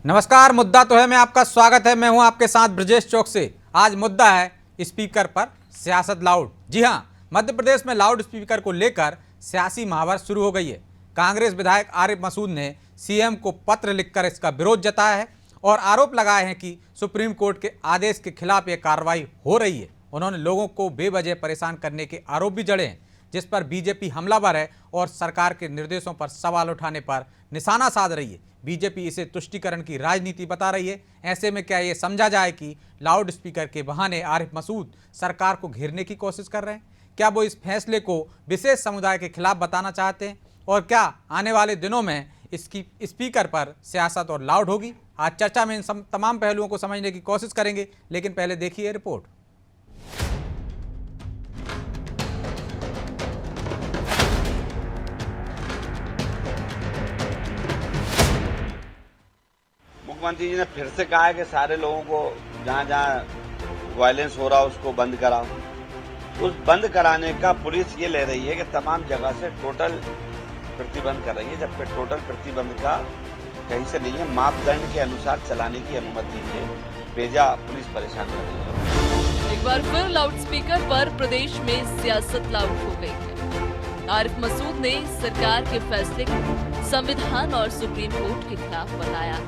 नमस्कार। मुद्दा तो है में आपका स्वागत है। मैं हूं आपके साथ ब्रजेश चौक से। आज मुद्दा है स्पीकर पर सियासत लाउड। जी हां, मध्य प्रदेश में लाउड स्पीकर को लेकर सियासी महाभारत शुरू हो गई है। कांग्रेस विधायक आरिफ मसूद ने सीएम को पत्र लिखकर इसका विरोध जताया है और आरोप लगाए हैं कि सुप्रीम कोर्ट के आदेश के खिलाफ यह कार्रवाई हो रही है। उन्होंने लोगों को बेवजह परेशान करने के आरोप भी जड़े हैं, जिस पर बीजेपी हमलावर है और सरकार के निर्देशों पर सवाल उठाने पर निशाना साध रही है। बीजेपी इसे तुष्टीकरण की राजनीति बता रही है। ऐसे में क्या ये समझा जाए कि लाउड स्पीकर के बहाने आरिफ मसूद सरकार को घेरने की कोशिश कर रहे हैं? क्या वो इस फैसले को विशेष समुदाय के खिलाफ बताना चाहते हैं? और क्या आने वाले दिनों में इसकी स्पीकर पर सियासत और लाउड होगी? आज चर्चा में इन तमाम पहलुओं को समझने की कोशिश करेंगे, लेकिन पहले देखिए रिपोर्ट। मुख्यमंत्री जी ने फिर से कहा है कि सारे लोगों को जहां जहां वायलेंस हो रहा है उसको बंद कराओ। उस बंद कराने का पुलिस ये ले रही है कि तमाम जगह से टोटल प्रतिबंध कर रही है, जबकि टोटल प्रतिबंध का कहीं से नहीं है। मापदंड के अनुसार चलाने की अनुमति है। बेजा पुलिस परेशान कर रही है। एक बार फिर लाउड स्पीकर पर प्रदेश में सियासत लाउड हो गई है। आरिफ मसूद ने सरकार के फैसले को संविधान और सुप्रीम कोर्ट के खिलाफ बताया।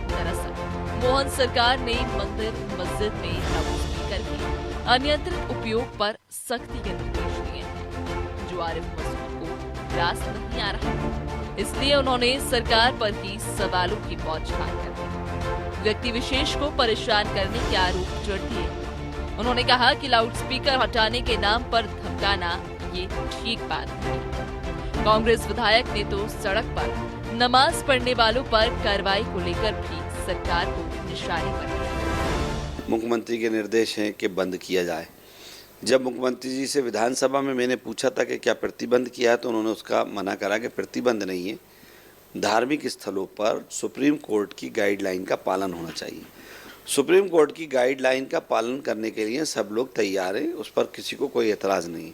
दरअसल मोहन सरकार ने मंदिर मस्जिद में लाउड स्पीकर के अनियंत्रित उपयोग पर सख्ती के निर्देश दिए हैं, जो आरिफ मसूद को रास नहीं आ रहा। इसलिए उन्होंने सरकार पर ही सवालों की बौछार कर दी। व्यक्ति विशेष को परेशान करने के आरोप जड़ दिए। उन्होंने कहा कि लाउड स्पीकर हटाने के नाम पर धमकाना ये ठीक बात नहीं। कांग्रेस विधायक ने तो सड़क पर नमाज पढ़ने वालों पर कार्रवाई को लेकर भी सरकार को निशाने पर लिया। मुख्यमंत्री के निर्देश हैं कि बंद किया जाए। जब मुख्यमंत्री जी से विधानसभा में मैंने पूछा था कि क्या प्रतिबंध किया है, तो उन्होंने उसका मना करा कि प्रतिबंध नहीं है। धार्मिक स्थलों पर सुप्रीम कोर्ट की गाइडलाइन का पालन होना चाहिए। सुप्रीम कोर्ट की गाइडलाइन का पालन करने के लिए सब लोग तैयार हैं, उस पर किसी को कोई एतराज़ नहीं।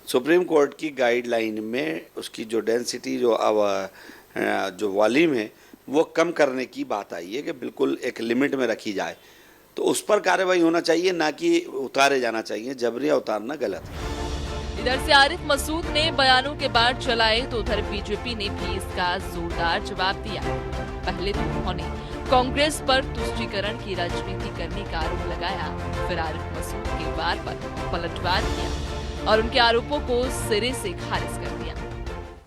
सुप्रीम कोर्ट की गाइडलाइन में उसकी जो डेंसिटी जो वॉल्यूम है वो कम करने की बात आई है कि बिल्कुल एक लिमिट में रखी जाए, तो उस पर कार्रवाई होना चाहिए, ना कि उतारे जाना चाहिए। जबरिया उतारना गलत है। इधर से आरिफ मसूद ने बयानों के बाढ़ चलाए तो उधर बीजेपी ने भी इसका जोरदार जवाब दिया। पहले तो उन्होंने कांग्रेस पर तुष्टीकरण की राजनीति करने का आरोप लगाया, फिर आरिफ मसूद के वार पर पलटवार किया और उनके आरोपों को सिरे से खारिज कर दिया।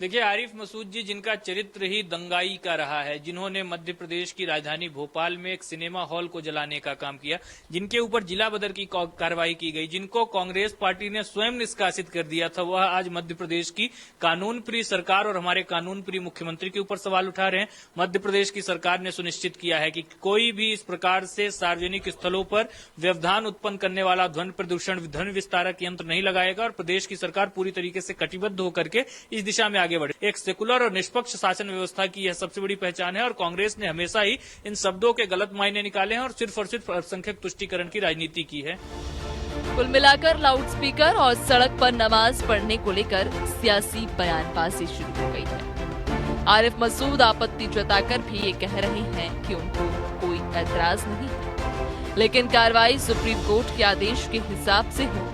देखिए, आरिफ मसूद जी जिनका चरित्र ही दंगाई का रहा है, जिन्होंने मध्य प्रदेश की राजधानी भोपाल में एक सिनेमा हॉल को जलाने का काम किया, जिनके ऊपर जिला बदर की कार्रवाई की गई, जिनको कांग्रेस पार्टी ने स्वयं निष्कासित कर दिया था, वह आज मध्य प्रदेश की कानून प्रिय सरकार और हमारे कानून प्रिय मुख्यमंत्री के ऊपर सवाल उठा रहे हैं। मध्य प्रदेश की सरकार ने सुनिश्चित किया है कि कोई भी इस प्रकार से सार्वजनिक स्थलों पर व्यवधान उत्पन्न करने वाला ध्वनि प्रदूषण ध्वनि विस्तारक यंत्र नहीं लगाएगा और प्रदेश की सरकार पूरी तरीके से कटिबद्ध होकर के इस दिशा में आगे बढ़े। एक सेकुलर और निष्पक्ष शासन व्यवस्था की यह सबसे बड़ी पहचान है और कांग्रेस ने हमेशा ही इन शब्दों के गलत मायने निकाले हैं और सिर्फ अल्पसंख्यक तुष्टीकरण की राजनीति की है। कुल मिलाकर लाउड स्पीकर और सड़क पर नमाज पढ़ने को लेकर सियासी बयानबाजी शुरू हो गई है। आरिफ मसूद आपत्ति जताकर भी ये कह रहे हैं कि उनको कोई ऐतराज नहीं है, लेकिन कार्रवाई सुप्रीम कोर्ट के आदेश के हिसाब से हो।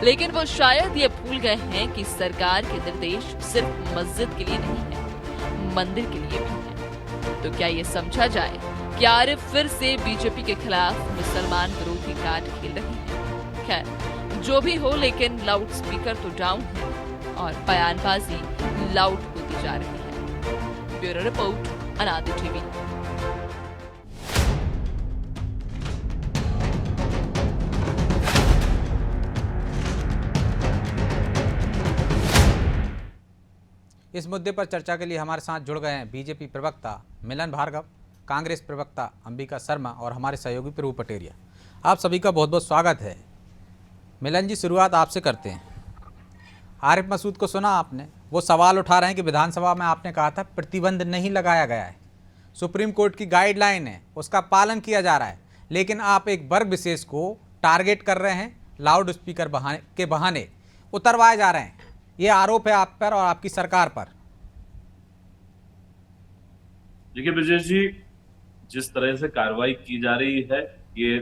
लेकिन वो शायद ये भूल गए हैं कि सरकार के निर्देश सिर्फ मस्जिद के लिए नहीं है, मंदिर के लिए भी है। तो क्या ये समझा जाए कि आरिफ फिर से बीजेपी के खिलाफ मुसलमान विरोधी कार्ड खेल रही है? खैर, जो भी हो, लेकिन लाउड स्पीकर तो डाउन है और बयानबाजी लाउड होती जा रही है। ब्यूरो रिपोर्ट, अनादि टीवी। इस मुद्दे पर चर्चा के लिए हमारे साथ जुड़ गए हैं बीजेपी प्रवक्ता मिलन भार्गव, कांग्रेस प्रवक्ता अंबिका शर्मा और हमारे सहयोगी प्रभु पटेरिया। आप सभी का बहुत बहुत स्वागत है। मिलन जी, शुरुआत आपसे करते हैं। आरिफ मसूद को सुना आपने, वो सवाल उठा रहे हैं कि विधानसभा में आपने कहा था प्रतिबंध नहीं लगाया गया है, सुप्रीम कोर्ट की गाइडलाइन है, उसका पालन किया जा रहा है, लेकिन आप एक वर्ग विशेष को टारगेट कर रहे हैं, लाउड स्पीकर के बहाने उतरवाए जा रहे हैं। ये आरोप है आप पर और आपकी सरकार पर। देखिए ब्रजेश जी, जिस तरह से कार्रवाई की जा रही है ये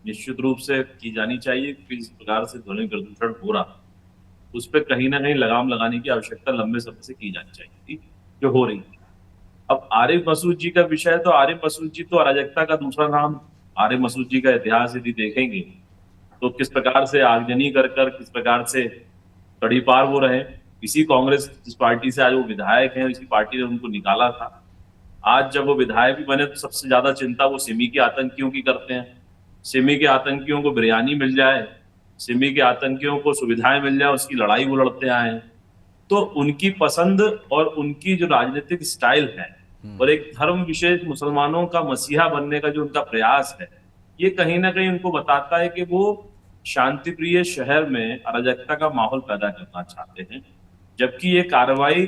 निश्चित रूप से की जानी चाहिए, क्योंकि इस प्रकार से ध्वनि प्रदूषण हो रहा उस पर कहीं ना कहीं लगाम लगाने की आवश्यकता लंबे समय से की जानी चाहिए थी, जो हो रही थी। अब आरिफ मसूद जी का विषय, तो आरिफ मसूद जी तो अराजकता का दूसरा नाम। आरिफ मसूद जी का इतिहास यदि देखेंगे तो किस प्रकार से आगजनी कर किस प्रकार से कड़ी पार वो रहे। इसी कांग्रेस जिस पार्टी से आज वो विधायक हैं, इसी पार्टी ने उनको निकाला था। आज जब वो विधायक भी बने तो सबसे ज्यादा चिंता वो सिमी के आतंकियों की करते हैं। सिमी के आतंकियों को बिरयानी मिल जाए, सिमी के आतंकियों को सुविधाएं मिल जाए, उसकी लड़ाई वो लड़ते आए हैं। तो उनकी पसंद और उनकी जो राजनीतिक स्टाइल है और एक धर्म विशेष मुसलमानों का मसीहा बनने का जो उनका प्रयास है, ये कहीं ना कहीं उनको बताता है कि वो शांति प्रिय शहर में अराजकता का माहौल पैदा करना चाहते हैं। जबकि ये कार्रवाई,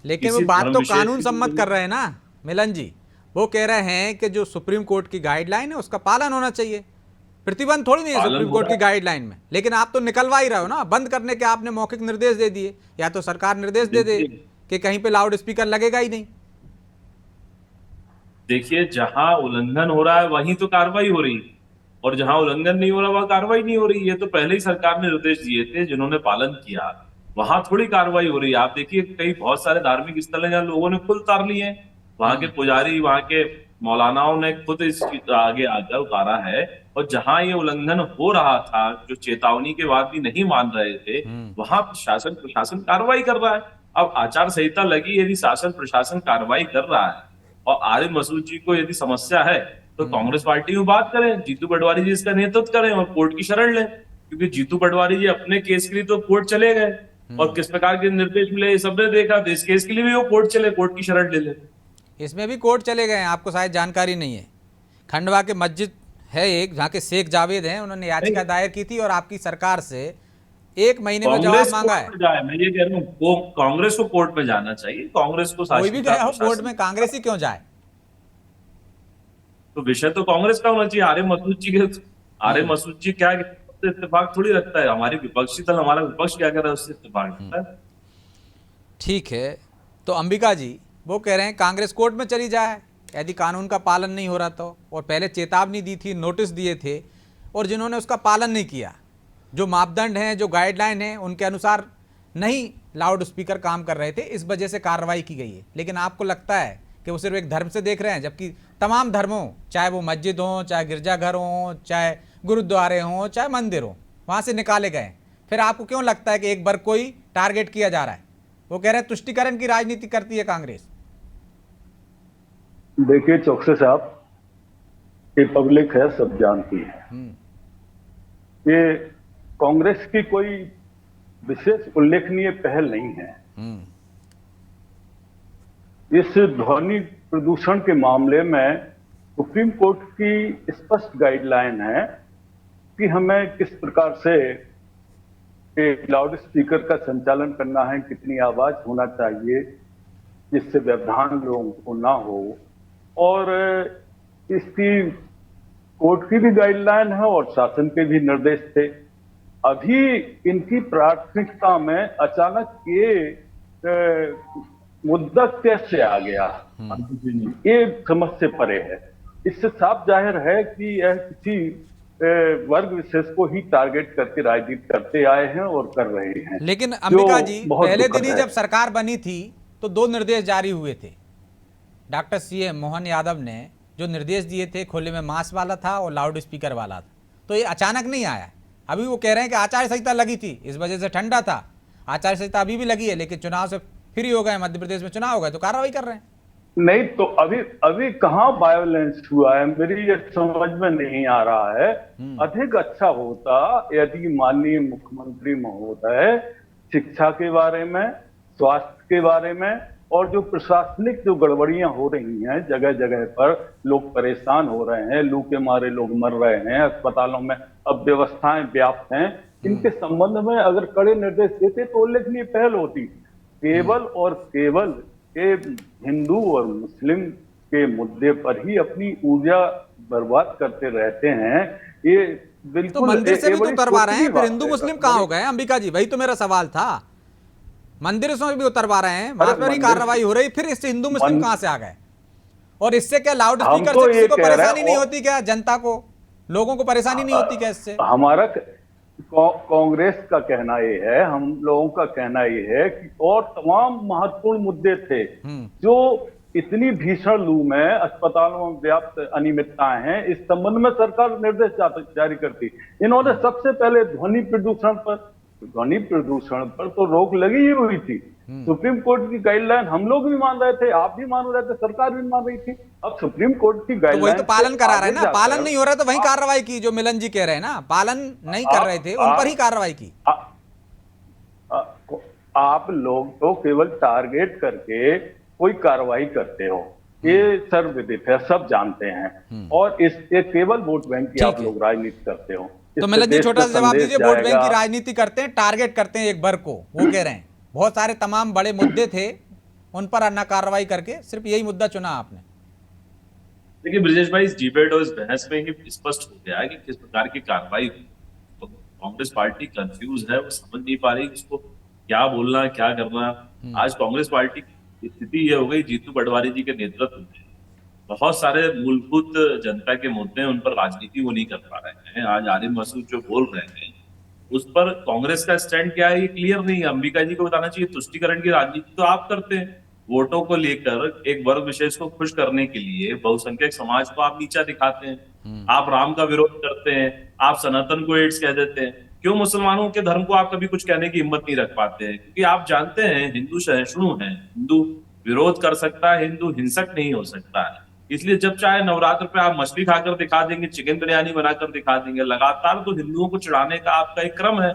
लेकिन वो बात तो कानून सम्मत कर रहे हैं ना मिलन जी। वो कह रहे हैं कि जो सुप्रीम कोर्ट की गाइडलाइन है उसका पालन होना चाहिए। प्रतिबंध थोड़ी नहीं है सुप्रीम कोर्ट की गाइडलाइन में, लेकिन आप तो निकलवा ही रहे हो ना। बंद करने के आपने मौखिक निर्देश दे दिए, या तो सरकार निर्देश दे दे कि कहीं पे लाउड स्पीकर लगेगा ही नहीं। देखिए, जहां उल्लंघन हो रहा है वहीं तो कार्रवाई हो रही है, और जहां उल्लंघन नहीं हो रहा वहां कार्रवाई नहीं हो रही है। तो पहले ही सरकार ने निर्देश दिए थे, जिन्होंने पालन किया वहां थोड़ी कार्रवाई हो रही है। आप देखिए, कई बहुत सारे धार्मिक स्थल हैं जहां लोगों ने खुद उतार लिए हैं। वहां के पुजारी, वहां के मौलानाओं ने खुद इस आगे आकर उतारा है। और जहां ये उल्लंघन हो रहा था, जो चेतावनी के बाद भी नहीं मान रहे थे, वहां प्रशासन कार्रवाई कर रहा है। अब आचार संहिता लगी, यदि शासन प्रशासन कार्रवाई कर रहा है और आरिफ मसूद जी को यदि समस्या है तो कांग्रेस पार्टी में बात करें, जीतू पटवारी जी इसका नेतृत्व करें और कोर्ट की शरण लें। क्योंकि जीतू पटवारी जी अपने केस के लिए तो कोर्ट चले गए और किस प्रकार के निर्देश मिले सबने देखा। तो इस केस के लिए भी वो कोर्ट चले, कोर्ट की शरण ले लें। इसमें भी कोर्ट चले गए हैं, आपको शायद जानकारी नहीं है। खंडवा के मस्जिद है एक, जहाँ के शेख जावेद हैं, उन्होंने याचिका दायर की थी और आपकी सरकार से 1 महीने में जवाब मांगा है। मैं ये कह रहा हूँ कांग्रेस को कोर्ट में जाना चाहिए। कांग्रेस को कोई भी गया हो कोर्ट में, कांग्रेस ही क्यों जाए? तो विषय तो कांग्रेस का होना चाहिए। आरिफ मसूद जी क्या इत्तेफाक थोड़ी रखता है। हमारी विपक्षी दल, हमारा विपक्ष क्या कर रहा है, उससे इत्तेफाक रखता है। ठीक है, तो अंबिका जी वो कह रहे हैं कांग्रेस कोर्ट में चली जाए यदि कानून का पालन नहीं हो रहा तो। और पहले चेतावनी दी थी, नोटिस दिए थे, और जिन्होंने उसका पालन नहीं किया, जो मापदंड हैं, जो गाइडलाइन हैं, उनके अनुसार नहीं लाउड स्पीकर काम कर रहे थे, इस वजह से कार्रवाई की गई है। लेकिन आपको लगता है कि वो सिर्फ एक धर्म से देख रहे हैं, जबकि तमाम धर्मों, चाहे वो मस्जिद हों, चाहे गिरजाघर हों, चाहे गुरुद्वारे हों, चाहे मंदिर हों, वहाँ से निकाले गए। फिर आपको क्यों लगता है कि एक वर्ग को ही टारगेट किया जा रहा है? वो कह रहे हैं तुष्टीकरण की राजनीति करती है कांग्रेस। देखिए चौकसे साहब, ये पब्लिक है, सब जानती है। ये कांग्रेस की कोई विशेष उल्लेखनीय पहल नहीं है। इस ध्वनि प्रदूषण के मामले में सुप्रीम कोर्ट की स्पष्ट गाइडलाइन है कि हमें किस प्रकार से एक लाउड स्पीकर का संचालन करना है, कितनी आवाज होना चाहिए जिससे व्यवधान लोगों को ना हो। और इसकी कोर्ट की भी गाइडलाइन है और शासन के भी निर्देश थे। अभी इनकी प्राथमिकता में अचानक ये मुद्दा कैसे आ गया, ये समझ से परे है। इससे साफ जाहिर है कि यह किसी वर्ग विशेष को ही टारगेट करके राजनीति करते आए हैं और कर रहे हैं। लेकिन अंबिका जी, पहले दिन ही जब सरकार बनी थी तो 2 निर्देश जारी हुए थे। डॉक्टर सीएम मोहन यादव ने जो निर्देश दिए थे, खुले में मास्क वाला था और लाउड स्पीकर वाला था। तो ये अचानक नहीं आया। अभी वो कह रहे हैं कि आचार संहिता लगी थी, इस वजह से ठंडा था। आचार संहिता अभी भी लगी है, लेकिन चुनाव से फ्री हो गए, मध्य प्रदेश में चुनाव हो गए तो कार्रवाई कर रहे हैं। नहीं तो अभी कहाँ वायलेंस हुआ है, मेरी ये समझ में नहीं आ रहा है। अधिक अच्छा होता यदि माननीय मुख्यमंत्री महोदय शिक्षा के बारे में, स्वास्थ्य के बारे में और जो प्रशासनिक जो गड़बड़ियां हो रही हैं, जगह जगह पर लोग परेशान हो रहे हैं, लू के मारे लोग मर रहे हैं, अस्पतालों में अव्यवस्थाएं व्याप्त हैं, इनके संबंध में अगर कड़े निर्देश देते तो उल्लेखनीय पहल होती। केवल और केवल ये हिंदू और मुस्लिम के मुद्दे पर ही अपनी ऊर्जा बर्बाद करते रहते हैं। ये बिल्कुल तो मंदिर से भी तो उतरवा रहे हैं, फिर हिंदू मुस्लिम कहाँ हो गए अंबिका जी? वही तो मेरा सवाल था। मंदिरों से भी उतरवा रहे हैं, वहां पर ही कार्रवाई हो रही, फिर इससे हिंदू मुस्लिम कहां से आ गए? और इससे क्या लाउड हम स्पीकर तो से किसी ये को कह रहे हैं परेशानी नहीं होती क्या? जनता को, लोगों को परेशानी नहीं होती क्या इससे? हमारा कांग्रेस का कहना ये है, हम लोगों का कहना ये है कि और तमाम महत्वपूर्ण मुद्दे थे जो इतनी भीषण लू में अस्पतालों में व्याप्त अनियमितताएं हैं, इस संबंध में सरकार निर्देश जारी करती। इन्होंने सबसे पहले ध्वनि प्रदूषण पर तो रोक लगी ही हुई थी। सुप्रीम कोर्ट की गाइडलाइन हम लोग भी मान रहे थे, आप भी मान रहे थे, सरकार भी मान रही थी। अब सुप्रीम कोर्ट की तो गाइडलाइन वही तो पालन करा रहे हैं ना, पालन नहीं हो रहा तो वही कार्रवाई की, जो मिलन जी कह रहे हैं ना, पालन नहीं कर रहे थे उन पर ही कार्रवाई की। आप लोग तो केवल टारगेट करके कोई कार्रवाई करते हो, ये सर्वविदित है, सब जानते हैं। और इस एक केवल वोट बैंक की आप लोग राजनीति करते हो। तो मिलन जी छोटा सा जवाब दीजिए, वोट बैंक की राजनीति करते हैं, टारगेट करते हैं एक वर्ग को, वो कह रहे हैं बहुत सारे तमाम बड़े मुद्दे थे उन पर अन्ना कार्रवाई करके सिर्फ यही मुद्दा चुना आपने। देखिए ब्रजेश भाई, इस डिबेट और इस बहस में ही स्पष्ट हो गया है कि किस प्रकार की कार्रवाई हुई। तो कांग्रेस पार्टी कंफ्यूज है, वो समझ नहीं पा रही उसको क्या बोलना, क्या करना। आज कांग्रेस पार्टी की स्थिति ये हो गई, जीतू पटवारी जी के नेतृत्व में बहुत सारे मूलभूत जनता के मुद्दे हैं, उन पर राजनीति वो नहीं कर पा रहे हैं। आज आरिफ मसूद जो बोल रहे हैं उस पर कांग्रेस का स्टैंड क्या है ये क्लियर नहीं है। अंबिका जी को बताना चाहिए, तुष्टीकरण की राजनीति तो आप करते हैं, वोटों को लेकर एक वर्ग विशेष को खुश करने के लिए बहुसंख्यक समाज को आप नीचा दिखाते हैं। आप राम का विरोध करते हैं, आप सनातन को एड्स कह देते हैं। क्यों मुसलमानों के धर्म को आप कभी कुछ कहने की हिम्मत नहीं रख पाते हैं? क्योंकि आप जानते हैं हिंदू सहिष्णु हैं, हिंदू विरोध कर सकता है, हिंदू हिंसक नहीं हो सकता है। इसलिए जब चाहे नवरात्र पे आप मछली खाकर दिखा देंगे, चिकन बिरयानी बनाकर दिखा देंगे, लगातार तो हिंदुओं को चिढ़ाने का आपका एक क्रम है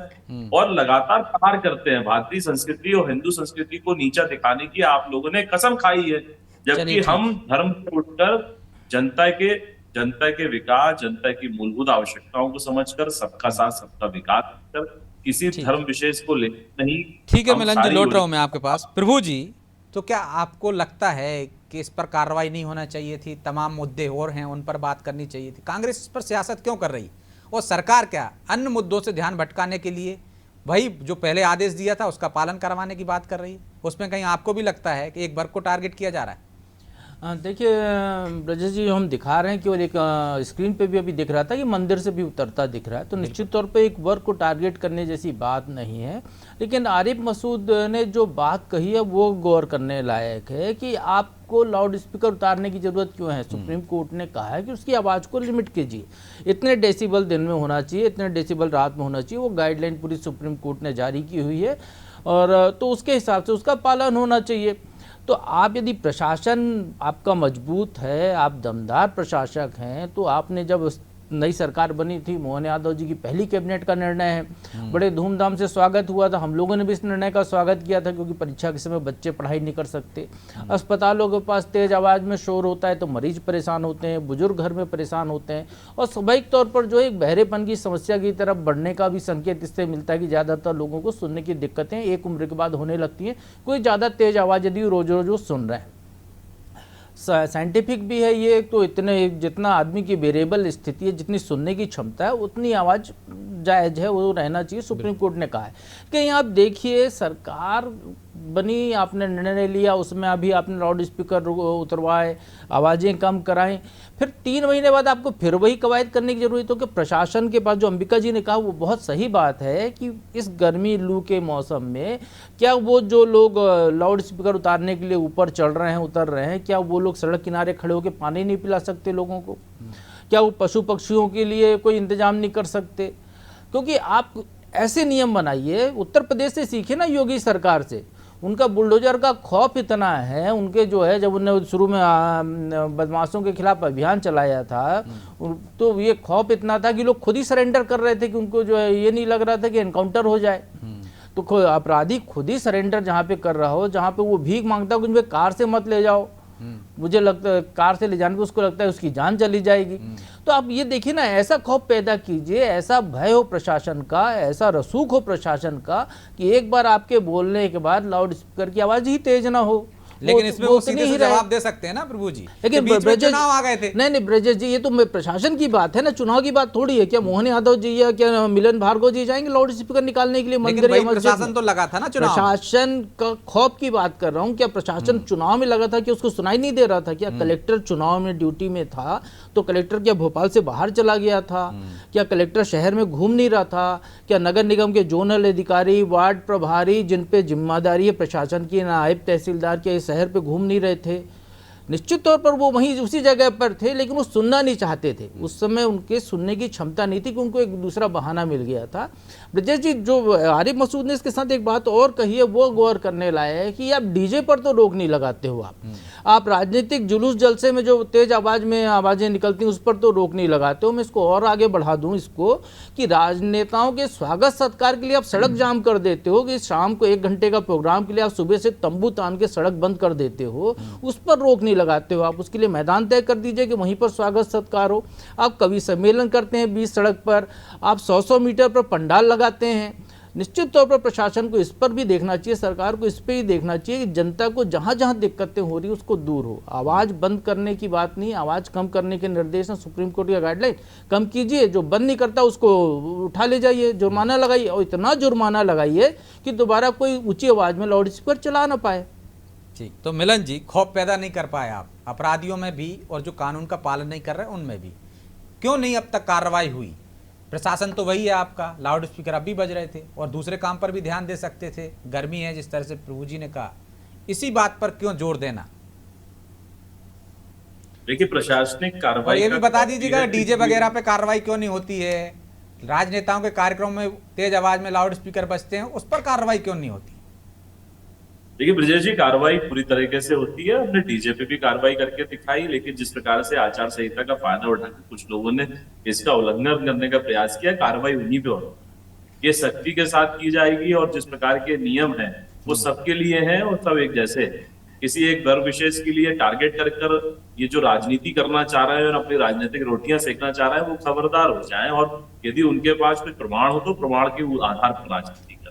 और लगातार प्रहार करते हैं। भारतीय संस्कृति और हिंदू संस्कृति को नीचा दिखाने की आप लोगों ने कसम खाई है, जबकि हम धर्म से उठकर जनता के विकास, जनता की मूलभूत आवश्यकताओं को समझकर सबका साथ सबका विकास कर किसी धर्म विशेष को ले नहीं। ठीक है मिलन जी, लौट रहा हूं मैं आपके पास। प्रभु जी, तो क्या आपको लगता है कि इस पर कार्रवाई नहीं होना चाहिए थी? तमाम मुद्दे और हैं उन पर बात करनी चाहिए थी। कांग्रेस इस पर सियासत क्यों कर रही, और सरकार क्या अन्य मुद्दों से ध्यान भटकाने के लिए वही जो पहले आदेश दिया था उसका पालन करवाने की बात कर रही है? उसमें कहीं आपको भी लगता है कि एक वर्ग को टारगेट किया जा रहा है? देखिए ब्रजेश जी, हम दिखा रहे हैं कि और एक स्क्रीन पे भी अभी दिख रहा था कि मंदिर से भी उतरता दिख रहा है, तो निश्चित तौर पे एक वर्ग को टारगेट करने जैसी बात नहीं है। लेकिन आरिफ मसूद ने जो बात कही है वो गौर करने लायक है कि आपको लाउड स्पीकर उतारने की जरूरत क्यों है। सुप्रीम कोर्ट ने कहा है कि उसकी आवाज़ को लिमिट कीजिए, इतने डेसिबल दिन में होना चाहिए, इतने डेसिबल रात में होना चाहिए। वो गाइडलाइन पूरी सुप्रीम कोर्ट ने जारी की हुई है और तो उसके हिसाब से उसका पालन होना चाहिए। तो आप यदि प्रशासन आपका मजबूत है, आप दमदार प्रशासक हैं, तो आपने जब नई सरकार बनी थी, मोहन यादव जी की पहली कैबिनेट का निर्णय है, बड़े धूमधाम से स्वागत हुआ था। हम लोगों ने भी इस निर्णय का स्वागत किया था क्योंकि परीक्षा के समय बच्चे पढ़ाई नहीं कर सकते, अस्पतालों के पास तेज आवाज़ में शोर होता है तो मरीज परेशान होते हैं, बुजुर्ग घर में परेशान होते हैं, और स्वाभाविक तौर पर जो एक बहरेपन की समस्या की तरफ बढ़ने का भी संकेत इससे मिलता है कि ज़्यादातर लोगों को सुनने की दिक्कतें एक उम्र के बाद होने लगती हैं। कोई ज़्यादा तेज आवाज़ यदि रोज रोज वो सुन रहे हैं, साइंटिफिक भी है ये, तो इतने जितना आदमी की वेरिएबल स्थिति है, जितनी सुनने की क्षमता है उतनी आवाज़ जायज़ है, वो रहना चाहिए। सुप्रीम कोर्ट ने कहा है कि यहाँ आप देखिए, सरकार बनी, आपने निर्णय लिया, उसमें अभी आपने लाउड स्पीकर उतरवाए, आवाज़ें कम कराएं, फिर 3 महीने बाद आपको फिर वही कवायद करने की जरूरत हो कि प्रशासन के पास, जो अंबिका जी ने कहा वो बहुत सही बात है कि इस गर्मी लू के मौसम में क्या वो जो लोग लाउड स्पीकर उतारने के लिए ऊपर चढ़ रहे हैं, उतर रहे हैं, क्या वो लोग सड़क किनारे खड़े होकर पानी नहीं पिला सकते लोगों को? क्या वो पशु पक्षियों के लिए कोई इंतजाम नहीं कर सकते? क्योंकि आप ऐसे नियम बनाइए, उत्तर प्रदेश से सीखे ना योगी सरकार से, उनका बुलडोजर का खौफ इतना है, उनके जो है जब उन्होंने शुरू में बदमाशों के खिलाफ अभियान चलाया था तो ये खौफ इतना था कि लोग खुद ही सरेंडर कर रहे थे कि उनको जो है ये नहीं लग रहा था कि एनकाउंटर हो जाए। तो अपराधी खुद ही सरेंडर जहाँ पे कर रहा हो, जहाँ पे वो भीख मांगता हो कि मुझे कार से मत ले जाओ, मुझे लगता है कार से ले जाने पे उसको लगता है उसकी जान चली जाएगी। तो आप ये देखिए ना, ऐसा खौफ पैदा कीजिए, ऐसा भय हो प्रशासन का, ऐसा रसूख हो प्रशासन का कि एक बार आपके बोलने के बाद लाउड स्पीकर की आवाज़ ही तेज ना हो। लेकिन इसमें वो उतनी सीधे ही से रहे। जवाब दे सकते हैं ना प्रभु जी, लेकिन कि बीच में ब्रजेश चुनाव आ गए थे। नहीं ब्रजेश जी, ये तो प्रशासन की बात है ना, चुनाव की बात थोड़ी है। क्या मोहन यादव जी या क्या मिलन भार्गव जी जाएंगे लाउड स्पीकर निकालने के लिए लेकिन मंदिर या भाई मस्जिद प्रशासन में? तो लगा था ना चुनाव। प्रशासन का खौफ की बात कर रहा हूँ। क्या प्रशासन चुनाव में लगा था कि उसको सुनाई नहीं दे रहा था? क्या कलेक्टर चुनाव में ड्यूटी में था तो कलेक्टर क्या भोपाल से बाहर चला गया था? क्या कलेक्टर शहर में घूम नहीं रहा था? क्या नगर निगम के जोनल अधिकारी, वार्ड प्रभारी, जिन पे जिम्मेदारी है प्रशासन की, नायब तहसीलदार के शहर पे घूम नहीं रहे थे? निश्चित तौर पर वो वहीं उसी जगह पर थे, लेकिन वो सुनना नहीं चाहते थे। उस समय उनके सुनने की क्षमता नहीं थी कि उनको एक दूसरा बहाना मिल गया था। ब्रजेश जी, जो आरिफ मसूद ने इसके साथ एक बात और कही है वो गौर करने लायक है कि आप डीजे पर तो रोक नहीं लगाते हो। आप राजनीतिक जुलूस जलसे में जो तेज आवाज में आवाजें निकलती हैं उस पर तो रोक नहीं लगाते हो। मैं इसको और आगे बढ़ा दूं इसको कि राजनेताओं के स्वागत सत्कार के लिए आप सड़क जाम कर देते हो, कि शाम को 1 घंटे का प्रोग्राम के लिए आप सुबह से तंबू तान के सड़क बंद कर देते हो, उस पर रोक नहीं लगाते हो। आप उसके लिए मैदान तय कर दीजिए कि वहीं पर स्वागत सत्कार हो। आप कवि सम्मेलन करते हैं 20 सड़क पर, आप 100-100 मीटर पर पंडाल लगाते हैं। निश्चित तौर पर प्रशासन को इस पर भी देखना चाहिए, सरकार को इस पे ही देखना चाहिए कि जनता को जहां जहां दिक्कतें हो रही उसको दूर हो। आवाज़ बंद करने की बात नहीं, आवाज़ कम करने के निर्देश हैं सुप्रीम कोर्ट का गाइडलाइन। कम कीजिए, जो बंद नहीं करता उसको उठा ले जाइए, जुर्माना लगाइए, और इतना जुर्माना लगाइए कि दोबारा कोई ऊंची आवाज़ में लाउड स्पीकर चला ना पाए। ठीक, तो मिलन जी, खौफ पैदा नहीं कर पाए आप अपराधियों में भी और जो कानून का पालन नहीं कर रहे उनमें भी? क्यों नहीं अब तक कार्रवाई हुई? प्रशासन तो वही है आपका, लाउड स्पीकर अब भी बज रहे थे और दूसरे काम पर भी ध्यान दे सकते थे। गर्मी है जिस तरह से प्रभु जी ने कहा, इसी बात पर क्यों जोर देना? देखिए, प्रशासनिक और कार्रवाई ये भी का बता काफी दीजिएगा है, डीजे वगैरह पे कार्रवाई क्यों नहीं होती है? राजनेताओं के कार्यक्रम में तेज आवाज में लाउड स्पीकर बजते हैं, उस पर कार्रवाई क्यों नहीं होती? देखिए ब्रजेश जी, कार्रवाई पूरी तरीके से होती है। हमने डीजे पे भी कार्रवाई करके दिखाई, लेकिन जिस प्रकार से आचार संहिता का फायदा उठाकर कुछ लोगों ने इसका उल्लंघन करने का प्रयास किया, कार्रवाई उन्हीं पे होगी। ये सख्ती के साथ की जाएगी और जिस प्रकार के नियम हैं वो सबके लिए हैं और सब एक जैसे हैं। किसी एक वर्ग विशेष के लिए टारगेट कर ये जो राजनीति करना चाह रहे हैं और अपनी राजनीतिक रोटियां सेकना चाह रहे हैं, वो खबरदार हो जाएं, और यदि उनके पास कोई प्रमाण हो तो प्रमाण के आधार पर राजनीति करें।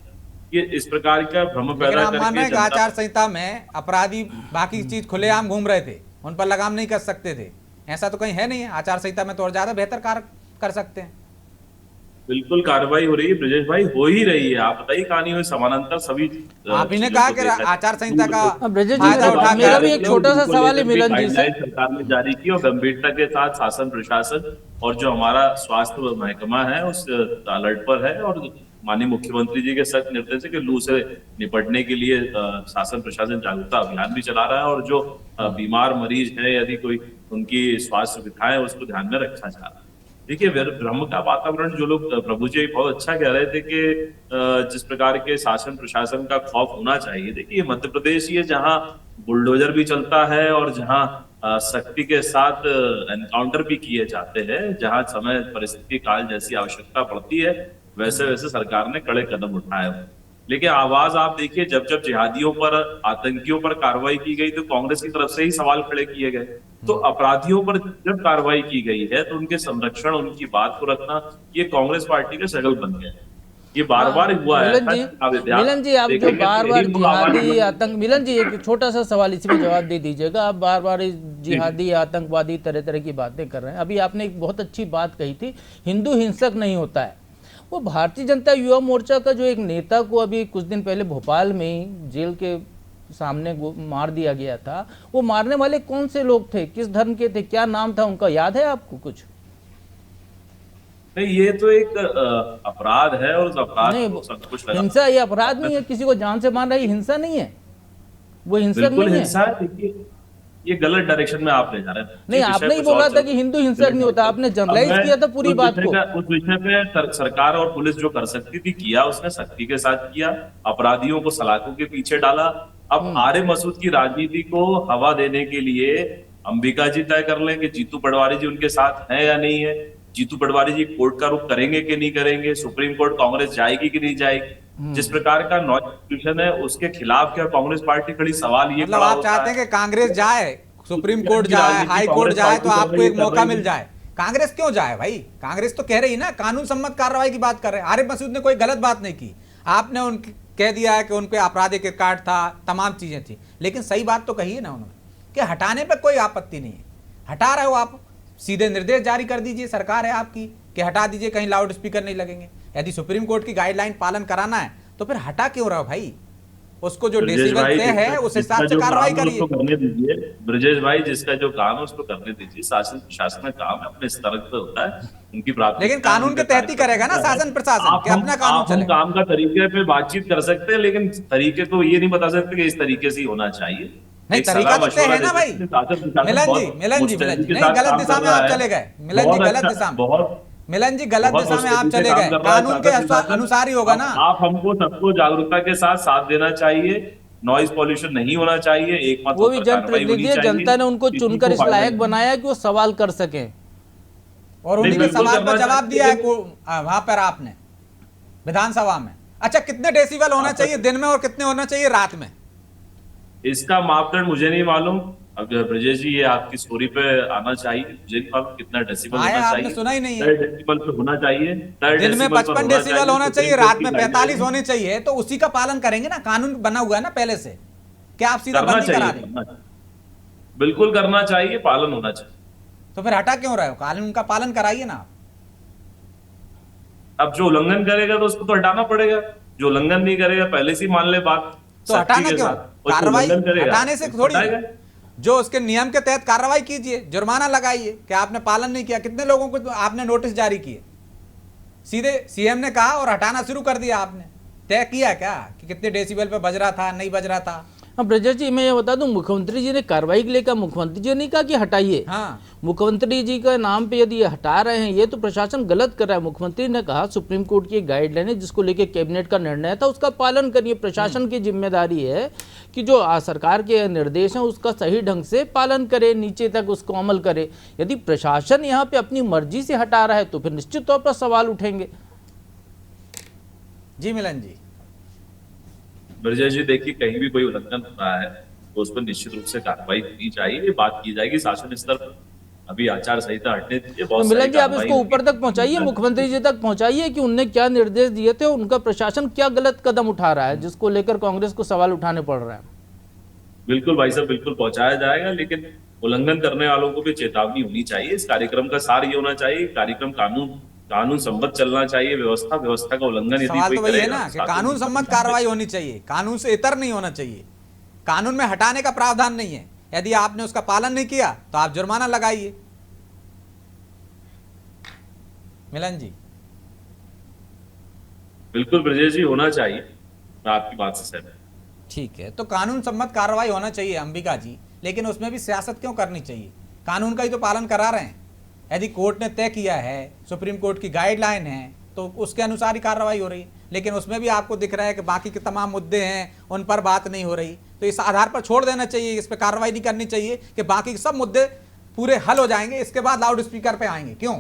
ये इस प्रकार का भ्रम लेकिन पैदा आप मान रहे हैं कि जनता- आचार संहिता में अपराधी बाकी चीज खुलेआम घूम रहे थे, उन पर लगाम नहीं कर सकते थे, ऐसा तो कहीं है नहीं है। आचार संहिता में तो और ज्यादा बेहतर कार्य कर सकते हैं। बिल्कुल कार्रवाई हो रही है ब्रजेश भाई, हो ही रही है। आप बताइए कहानी हुई समानांतर सभी आप ही ने चीजों कहा को कि देखा। आचार संहिता का हाँ, ब्रजेश जी, फायदा उठाकर मेरा भी एक छोटा सा उनको सवाल है लेकर भी मिलन जी से। गाइडलाइन सरकार ने जारी की और गंभीरता के साथ शासन प्रशासन और जो हमारा स्वास्थ्य महकमा है उस अलर्ट पर है, और माननीय मुख्यमंत्री जी के सख्त निर्देश है कि लू से निपटने के लिए शासन प्रशासन जागरूकता अभियान भी चला रहा है, और जो बीमार मरीज है यदि कोई उनकी स्वास्थ्य सुविधाएं उसको ध्यान में रखा जा रहा है। देखिए, भ्रम का वातावरण जो लोग प्रभु जी बहुत अच्छा कह रहे थे कि जिस प्रकार के शासन प्रशासन का खौफ होना चाहिए। देखिए, मध्य प्रदेश ये जहां बुलडोजर भी चलता है और जहां सख्ती के साथ एनकाउंटर भी किए जाते हैं, जहां समय परिस्थिति काल जैसी आवश्यकता पड़ती है, वैसे वैसे सरकार ने कड़े कदम उठाए। लेकिन आवाज आप देखिए, जब जब जिहादियों पर, आतंकियों पर कार्रवाई की गई तो कांग्रेस की तरफ से ही सवाल खड़े किए गए। तो अपराधियों पर जब कार्रवाई की गई है तो उनके संरक्षण, उनकी बात को रखना, ये कांग्रेस पार्टी का शगल बन गया है। ये बार बार हुआ है। मिलन जी, आप जो बार बार जिहादी आतंक, मिलन जी एक छोटा सा सवाल इसी में जवाब दे दीजिएगा। आप बार बार जिहादी आतंकवादी तरह तरह की बातें कर रहे हैं। अभी आपने एक बहुत अच्छी बात कही थी, हिंदू हिंसक नहीं होता है। वो भारतीय जनता युवा मोर्चा का जो एक नेता को अभी कुछ दिन पहले भोपाल में जेल के सामने मार दिया गया था, वो मारने वाले कौन से लोग थे, किस धर्म के थे, क्या नाम था उनका, याद है आपको कुछ? नहीं, ये तो एक अपराध है और उस अपराध नहीं, को सब कुछ लगा। हिंसा ये अपराध नहीं है, किसी को जान से मार रहा है, हिंसा नहीं है, वो हिंसक बिल्कुल नहीं है। हिंसा है। देखिए, ये गलत डायरेक्शन में आप ले जा रहे हैं। नहीं, आपने ही बोला था कि हिंदू हिंसक नहीं होता, आपने जनरलाइज किया था पूरी बात को। उस विषय पे सरकार और पुलिस जो कर सकती थी किया, उसने सख्ती के साथ किया, अपराधियों को सलाखों के पीछे डाला। अब आरिफ मसूद की राजनीति को हवा देने के लिए अंबिका जी तय कर लें कि जीतू पटवारी जी उनके साथ हैं या नहीं है, जीतू पटवारी जी कोर्ट का रुख करेंगे कि नहीं करेंगे, सुप्रीम कोर्ट कांग्रेस जाएगी कि नहीं जाएगी। जिस प्रकार का नॉन है उसके खिलाफ क्या कांग्रेस पार्टी खड़ी सवाल ये मतलब आप चाहते हैं कि कांग्रेस जाए, सुप्रीम कोर्ट जाए, हाई कोर्ट जाए तो आपको एक मौका मिल जाए। कांग्रेस क्यों जाए भाई? कांग्रेस तो कह रही ना, कानून सम्मत कार्रवाई की बात कर रहे हैं। आरिफ मसूद ने कोई गलत बात नहीं की, आपने कह दिया है कि उन पे आपराधिक रिकॉर्ड था, तमाम चीज़ें थी, लेकिन सही बात तो कही है ना उन्होंने कि हटाने पे कोई आपत्ति नहीं है। हटा रहे हो आप, सीधे निर्देश जारी कर दीजिए, सरकार है आपकी कि हटा दीजिए, कहीं लाउड स्पीकर नहीं लगेंगे। यदि सुप्रीम कोर्ट की गाइडलाइन पालन कराना है तो फिर हटा क्यों रहे हो भाई? उसको जो डेसिबल तय है उस हिसाब से कार्रवाई करिए। करने दीजिए ब्रजेश भाई, जिसका जो काम है उसको करने दीजिए। शासन प्रशासन का काम है, अपने स्तर पर होता है, उनकी प्राथमिकता। लेकिन कानून के तहत ही करेगा ना शासन प्रशासन, कि अपना कानून चले। काम का तरीके पे बातचीत कर सकते हैं, लेकिन तरीके को ये नहीं बता सकते कि इस तरीके से ही होना चाहिए। नहीं, तरीका तो तय है ना भाई। मिलन जी नहीं, गलत दिशा में आप चले गए। मिलन जी गलत दिशा में, मिलन जी गलत दिशा में आप चले गए। कानून के अनुसार ही होगा ना। आप हमको सबको जागरूकता के साथ देना चाहिए। नॉइज पॉल्यूशन नहीं होना चाहिए, एकमात्र वो भी जनप्रतिनिधि है, जनता ने उनको चुनकर इस लायक बनाया कि वो सवाल कर सकें, और उन्हीं के सवाल पर जवाब दिया है वहां पर आपने विधानसभा में। अच्छा, कितने डेसिबल होना चाहिए दिन में और कितने होना चाहिए रात में? इसका मापदंड मुझे नहीं मालूम। अगर ब्रजेश जी ये आपकी स्टोरी पे आना चाहिए, मुझे नहीं मालूम कितना डेसिबल होना चाहिए। आपने सुना ही नहीं है। 3 डेसिबल पे होना चाहिए, दिन में 55 डेसिबल होना चाहिए, रात में 45 होने चाहिए। तो उसी का पालन करेंगे ना, कानून बना हुआ है ना पहले से। क्या आप सीधा बंदी करा रहे? बिल्कुल करना चाहिए, पालन होना चाहिए। तो फिर हटा क्यों रहे हो? कानून का पालन कराइए ना। अब जो उल्लंघन करेगा तो उसको तो हटाना पड़ेगा, जो उल्लंघन नहीं करेगा पहले से ही मान ले बात। तो हटाना क्यों? कार्रवाई हटाने से थोड़ी, जो उसके नियम के तहत कार्रवाई कीजिए, जुर्माना लगाइए कि आपने पालन नहीं किया। कितने लोगों को आपने नोटिस जारी किए? सीधे सीएम ने कहा और हटाना शुरू कर दिया। आपने तय किया क्या कि कितने डेसिबल पे बज रहा था, नहीं बज रहा था? हाँ ब्रजेश जी, मैं ये बता दूं, मुख्यमंत्री जी ने कार्रवाई के लिए कहा, मुख्यमंत्री जी ने नहीं कहा कि हटाइए। हाँ, मुख्यमंत्री जी के नाम पे यदि ये हटा रहे हैं, ये तो प्रशासन गलत कर रहा है। मुख्यमंत्री ने कहा सुप्रीम कोर्ट की गाइडलाइन है जिसको लेके कैबिनेट का निर्णय था, उसका पालन करिए। प्रशासन की जिम्मेदारी है कि जो सरकार के निर्देश हैं उसका सही ढंग से पालन करे, नीचे तक उसको अमल करे। यदि प्रशासन यहाँ पे अपनी मर्जी से हटा रहा है तो फिर निश्चित तौर पर सवाल उठेंगे। जी मिलन जी। ब्रजेश जी देखिए, कहीं भी कोई उल्लंघन हो रहा है तो उस पर निश्चित रूप से कार्रवाई होनी चाहिए, बात की जाएगी शासन स्तर पर। अभी आचार संहिता हटने दीजिए, बहुत मिलन जी आप इसको ऊपर तक पहुंचाइए, मुख्यमंत्री जी तक पहुंचाइए कि उनने क्या निर्देश दिए थे, उनका प्रशासन क्या गलत कदम उठा रहा है जिसको लेकर कांग्रेस को सवाल उठाने पड़ रहा है। बिल्कुल भाई साहब, बिल्कुल पहुंचाया जाएगा, लेकिन उल्लंघन करने वालों को भी चेतावनी होनी चाहिए। इस कार्यक्रम का सार ये होना चाहिए, कार्यक्रम कानून सम्मत चलना चाहिए, व्यवस्था का उल्लंघन यदि सवाल कोई तो वही है करेगा, ना कि कानून सम्मत कार्रवाई होनी चाहिए, कानून से इतर नहीं होना चाहिए। कानून में हटाने का प्रावधान नहीं है। यदि आपने उसका पालन नहीं किया तो आप जुर्माना लगाइए। मिलन जी। बिल्कुल ब्रजेश जी, होना चाहिए, मैं आपकी बात से सहमत। ठीक है, तो कानून सम्मत कार्रवाई होना चाहिए अंबिका जी, लेकिन उसमें भी सियासत क्यों करनी चाहिए? कानून का ही तो पालन करा रहे हैं। यदि कोर्ट ने तय किया है, सुप्रीम कोर्ट की गाइडलाइन है, तो उसके अनुसार ही कार्रवाई हो रही है। लेकिन उसमें भी आपको दिख रहा है कि बाकी के तमाम मुद्दे हैं, उन पर बात नहीं हो रही। तो इस आधार पर छोड़ देना चाहिए, इस पर कार्रवाई नहीं करनी चाहिए कि बाकी के सब मुद्दे पूरे हल हो जाएंगे, इसके बाद लाउड स्पीकर पे आएंगे। क्यों?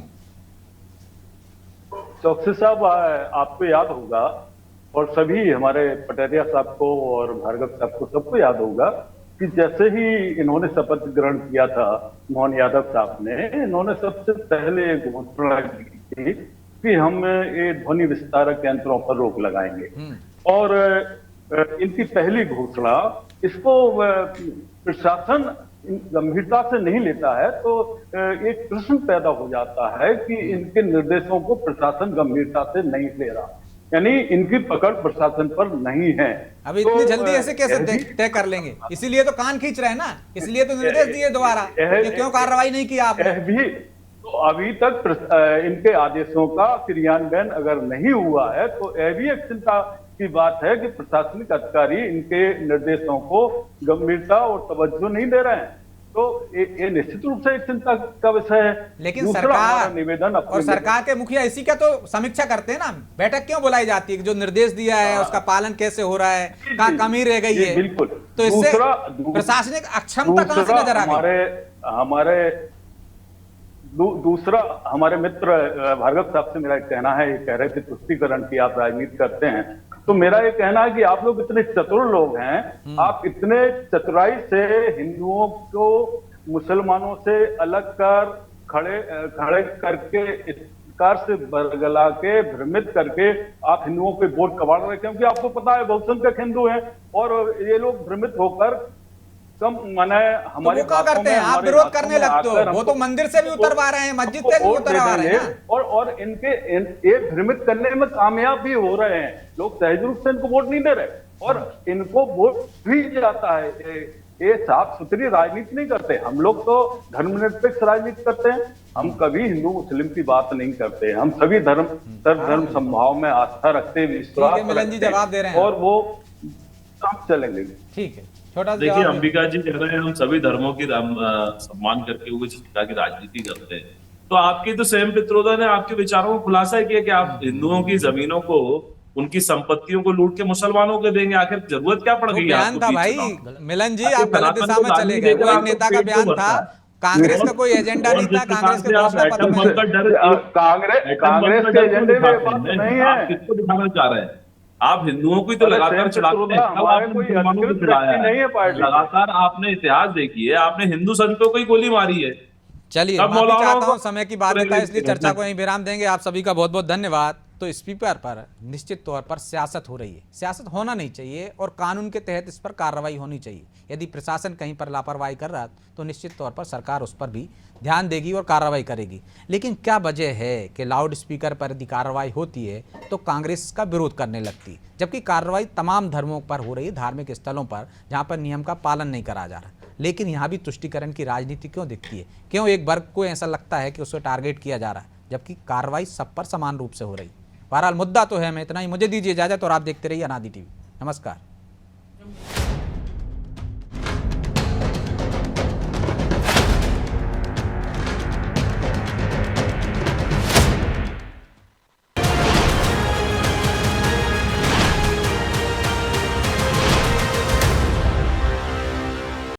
चौकसी साहब, आपको याद होगा और सभी हमारे पटेरिया साहब को और भार्गव साहब को सबको याद होगा कि जैसे ही इन्होंने शपथ ग्रहण किया था, मोहन यादव साहब ने, इन्होंने सबसे पहले घोषणा की थी कि हम ये ध्वनि विस्तारक यंत्रों पर रोक लगाएंगे। और इनकी पहली घोषणा, इसको प्रशासन गंभीरता से नहीं लेता है तो एक प्रश्न पैदा हो जाता है कि इनके निर्देशों को प्रशासन गंभीरता से नहीं ले रहा, यानी इनकी पकड़ प्रशासन पर नहीं है। अभी इतनी जल्दी ऐसे कैसे तय कर लेंगे? इसीलिए तो कान खींच रहे हैं ना, इसलिए तो निर्देश दिए दोबारा कि क्यों कार्रवाई नहीं किया आपने। तो अभी तक इनके आदेशों का क्रियान्वयन अगर नहीं हुआ है तो यह भी एक चिंता की बात है कि प्रशासनिक अधिकारी इनके निर्देशों को गंभीरता और तवज्जो नहीं दे रहे हैं। तो ये निश्चित रूप से एक चिंता का विषय है। लेकिन सरकार निवेदन और सरकार के मुखिया इसी का तो समीक्षा करते हैं ना। बैठक क्यों बुलाई जाती है कि जो निर्देश दिया है उसका पालन कैसे हो रहा है, कहाँ कमी रह गई है। बिल्कुल, तो इससे प्रशासनिक अक्षमता कहाँ से नजर आ गई? दूसरा, हमारे मित्र भार्गव साहब से मेरा कहना है, ये कह रहे थे तुष्टीकरण की आप राजनीति करते हैं, तो मेरा ये कहना है कि आप लोग इतने चतुर लोग हैं, आप इतने चतुराई से हिंदुओं को मुसलमानों से अलग कर खड़े करके प्रकार से बरगला के भ्रमित करके आप हिंदुओं के वोट कबाड़ रहे हैं, क्योंकि आपको पता है बहुसंख्यक हिंदू हैं और ये लोग भ्रमित होकर कम माने तो हमारी वो क्या बातों करते में, हैं, आप हमारी विरोध बातों करने में लगते हो, आकर वो हमको- तो मंदिर से भी उतरवा रहे हैं, मस्जिद से भी वोट उतरवा रहे हैं देंगे ना। और ये भ्रमित करने में कामयाब भी हो रहे हैं। लोग सहज रूप से इनको वोट नहीं दे रहे और इनको वोट भी जाता है। ये साफ सुथरी राजनीति नहीं करते। हम लोग तो धर्मनिरपेक्ष राजनीति करते हैं। हम कभी हिंदू मुस्लिम की बात नहीं करते। हम सभी सर्वधर्म समभाव में आस्था रखते हैं, विश्वास ठीक है, मिलन जी रखते हैं जवाब दे रहे हैं। और वो सब चलेंगे। ठीक है, छोटा सा देखिए, जवाब अंबिका जी कह रहे हैं हम सभी धर्मों की सम्मान करके हुए शिक्षा की राजनीति करते हैं, तो आपकी तो स्वयं पित्रोदा ने आपके विचारों को खुलासा किया कि आप हिंदुओं की जमीनों को, उनकी संपत्तियों को लूट के मुसलमानों को देंगे। आखिर जरूरत क्या पड़ तो गई बयान आपको था बीच भाई चुनाव? मिलन जी, आपके आप गलत सनातन दिशा को में गाली चले गए। देकर वो एक आपको नेता का पेट क्यों बयान था, भरता है? कांग्रेस का कोई एजेंडा और नहीं जिस था, प्रकार कांग्रेस के से आप घोषणा पत्र एटम में बम का डर कांग्रेस एटम बम का के डर क्यों एजेंडे में दिखाते बात हैं? नहीं आप है। किसको दिखाना चाह रहे हैं? आप हिंदुओं को ही तो अरे लगातार स्वयं चिढ़ाते हैं। पित्रोदा, कब हमारे आपने कोई मुसलमानों को अधिकृत चिढ़ाया व्यक्ति नहीं है है? पार्टी। लगातार आपने इतिहास देखिए, आपने हिंदू संतों को ही गोली मारी है। चलिए, अब माफी मौलानाओं चाहता हूं, को समय की बाध्यता है, इसलिए प्रेरित चर्चा को करना। यहीं विराम देंगे। आप सभी का बहुत बहुत धन्यवाद। तो स्पीकर पर निश्चित तौर पर सियासत हो रही है, सियासत होना नहीं चाहिए और कानून के तहत इस पर कार्रवाई होनी चाहिए। यदि प्रशासन कहीं पर लापरवाही कर रहा है तो निश्चित तौर पर सरकार उस पर भी ध्यान देगी और कार्रवाई करेगी। लेकिन क्या वजह है कि लाउड स्पीकर पर यदि कार्रवाई होती है तो कांग्रेस का विरोध करने लगती है, जबकि कार्रवाई तमाम धर्मों पर हो रही है, धार्मिक स्थलों पर जहाँ पर नियम का पालन नहीं करा जा रहा। लेकिन यहाँ भी तुष्टीकरण की राजनीति क्यों दिखती है? क्यों एक वर्ग को ऐसा लगता है कि उसे टारगेट किया जा रहा है, जबकि कार्रवाई सब पर समान रूप से हो रही? बहरहाल मुद्दा तो है। मैं इतना ही, मुझे दीजिए इजाजत और आप देखते रहिए अनादि टीवी। नमस्कार।